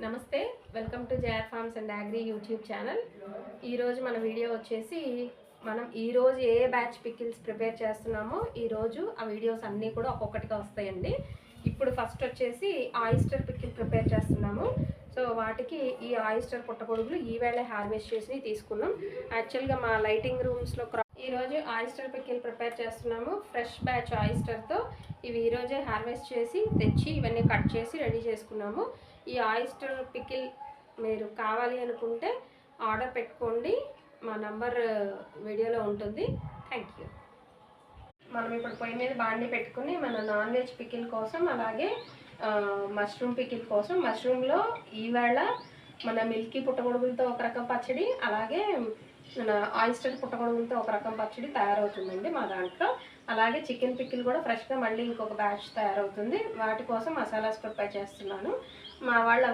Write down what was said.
నమస్తే, welcome to JR farms and agri YouTube channel. ఈరోజు మన వీడియో వచ్చేసి మనం ఈరోజు ఏ బ్యాచ్ పికిల్స్ ప్రిపేర్ చేస్తున్నామో ఈరోజు ఆ వీడియోస్ అన్నీ కూడా ఒక్కొక్కటిగా వస్తాయండి. ఇప్పుడు ఫస్ట్ వచ్చేసి ఆయిస్టర్ పికిల్ ప్రిపేర్ చేస్తున్నాము. సో వాటికి ఈ ఆయిస్టర్ పుట్టగొడుగులు ఈవేళ హార్వెస్ట్ చేసి తీసుకున్నాం. యాక్చువల్గా మా లైటింగ్ రూమ్స్లో ఈరోజు ఆయిస్టర్ పికిల్ ప్రిపేర్ చేస్తున్నాము. ఫ్రెష్ బ్యాచ్ ఆయిస్టర్తో ఇవి ఈరోజే హార్వెస్ట్ చేసి తెచ్చి ఇవన్నీ కట్ చేసి రెడీ చేసుకున్నాము. ఈ ఆయిస్టర్ పికిల్ మీరు కావాలి అనుకుంటే ఆర్డర్ పెట్టుకోండి, మా నంబర్ వీడియోలో ఉంటుంది. Thank you. మనం ఇప్పుడు పొయ్యి మీద బాండి పెట్టుకుని మన నాన్ వెజ్ పికిల్ కోసం, అలాగే మష్రూమ్ పికిల్ కోసం, మష్రూమ్లో ఈవేళ మన మిల్కీ పుట్టగొడుగులతో ఒక రకం పచ్చడి, అలాగే మన ఆయిస్టర్ పుట్టగొడుగులతో ఒక రకం పచ్చడి తయారవుతుందండి మా దాంట్లో. అలాగే చికెన్ పికిల్ కూడా ఫ్రెష్గా మళ్ళీ ఇంకొక బ్యాచ్ తయారవుతుంది. వాటి కోసం మసాలాస్ ప్రిపేర్ చేస్తున్నాను. మా వాళ్ళు